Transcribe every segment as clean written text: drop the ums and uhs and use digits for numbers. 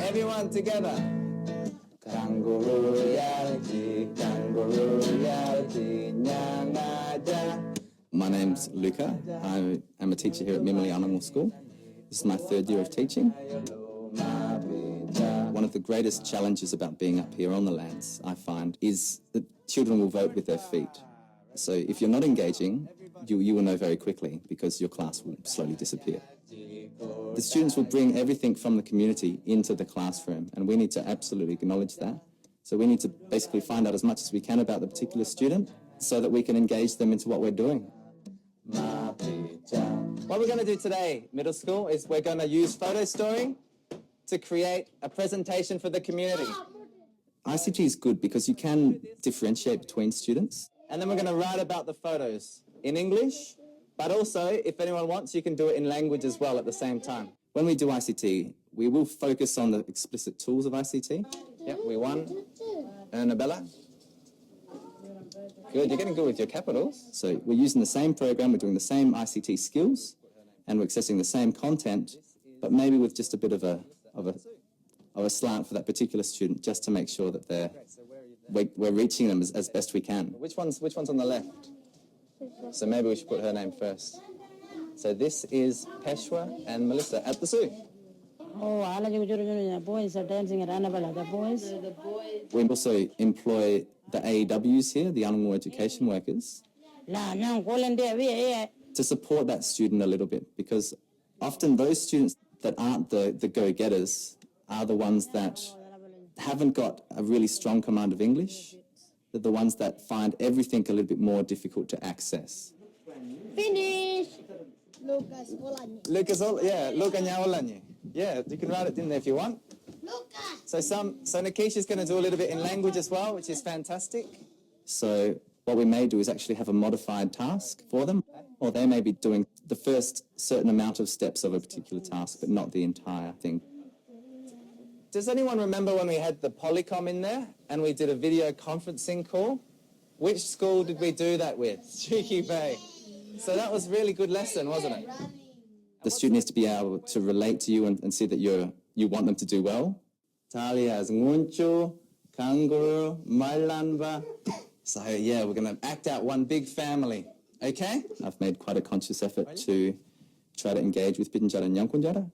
Everyone together. Kangaroo yalji, nyang aja. My name's Luca. I am a teacher here at Mimili Animal School. This is my third year of teaching. One of the greatest challenges about being up here on the lands, I find, is that children will vote with their feet. So if you're not engaging, you will know very quickly because your class will slowly disappear. The students will bring everything from the community into the classroom, and we need to absolutely acknowledge that. So we need to basically find out as much as we can about the particular student so that we can engage them into what we're doing. What we're going to do today, middle school, is we're going to use photo storing to create a presentation for the community. ICT is good because you can differentiate between students. And then we're going to write about the photos in English, but also, if anyone wants, you can do it in language as well at the same time. When we do ICT, we will focus on the explicit tools of ICT. Yep, we won. Annabella. Good, you're getting good with your capitals. So we're using the same program, we're doing the same ICT skills, and we're accessing the same content, but maybe with just a bit of a slant for that particular student, just to make sure that we're reaching them as best we can. Which one's on the left? So maybe we should put her name first. So this is Peshwa and Melissa at the zoo. Oh, the boys are dancing at Annabella. The boys. We also employ the AEWs here, the animal education workers, to support that student a little bit, because often those students that aren't the go-getters are the ones that haven't got a really strong command of English. They're the ones that find everything a little bit more difficult to access. Finish! Lucas Olanyi. Yeah, Lucanya Olanyi. Yeah, you can write it in there if you want. Lucas! So Nikisha's going to do a little bit in language as well, which is fantastic. So what we may do is actually have a modified task for them, or they may be doing the first certain amount of steps of a particular task, but not the entire thing. Does anyone remember when we had the Polycom in there and we did a video conferencing call? Which school did we do that with? Cheeky Bay. So that was a really good lesson, wasn't it? The student needs to be able to relate to you and see that you want them to do well. Talia's ngunchu, kangaroo, malanba. So yeah, we're going to act out one big family, okay? I've made quite a conscious effort to try to engage with Pitjantjatjara and Yankunytjatjara.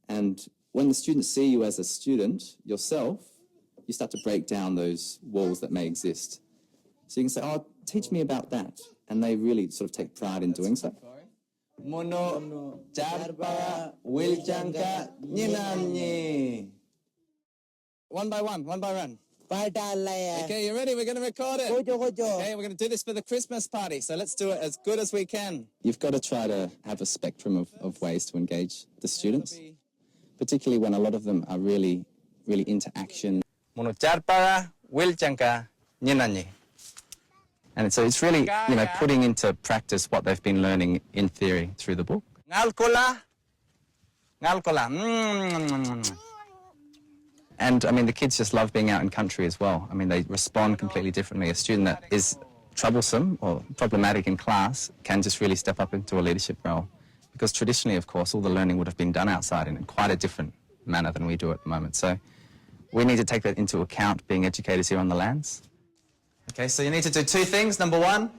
And when the students see you as a student yourself, you start to break down those walls that may exist. So you can say, oh, teach me about that. And they really sort of take pride in doing so. Mono, Jarpa, Wiljanka, Ninanyi. One by one. Okay, you ready? We're going to record it. Okay, we're going to do this for the Christmas party, so let's do it as good as we can. You've got to try to have a spectrum of ways to engage the students, particularly when a lot of them are really, really into action. Mono Jarpa, Wiljanka, Ninanyi. And so it's really, putting into practice what they've been learning in theory through the book. Ngalkola. And, the kids just love being out in country as well. They respond completely differently. A student that is troublesome or problematic in class can just really step up into a leadership role. Because traditionally, of course, all the learning would have been done outside in quite a different manner than we do at the moment. So we need to take that into account, being educators here on the lands. Okay, so you need to do two things. Number one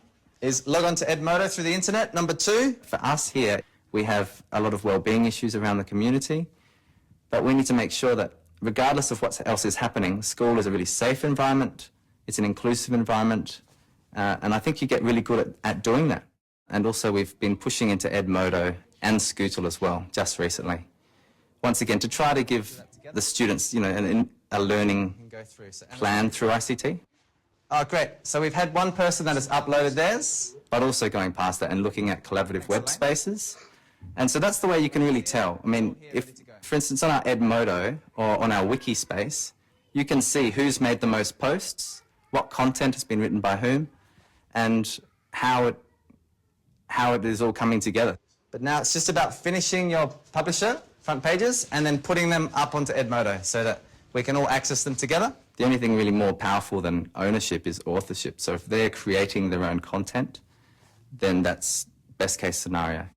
is log on to Edmodo through the internet. Number two, for us here, we have a lot of well-being issues around the community, but we need to make sure that regardless of what else is happening, school is a really safe environment, it's an inclusive environment, and I think you get really good at doing that. And also we've been pushing into Edmodo and Scootle as well, just recently. Once again, to try to give the students, a learning plan through ICT. Oh, great. So we've had one person that has uploaded theirs, but also going past that and looking at collaborative web spaces. And so that's the way you can really tell. If, for instance, on our Edmodo or on our wiki space, you can see who's made the most posts, what content has been written by whom, and how it is all coming together. But now it's just about finishing your publisher front pages and then putting them up onto Edmodo so that we can all access them together. The only thing really more powerful than ownership is authorship. So if they're creating their own content, then that's best case scenario.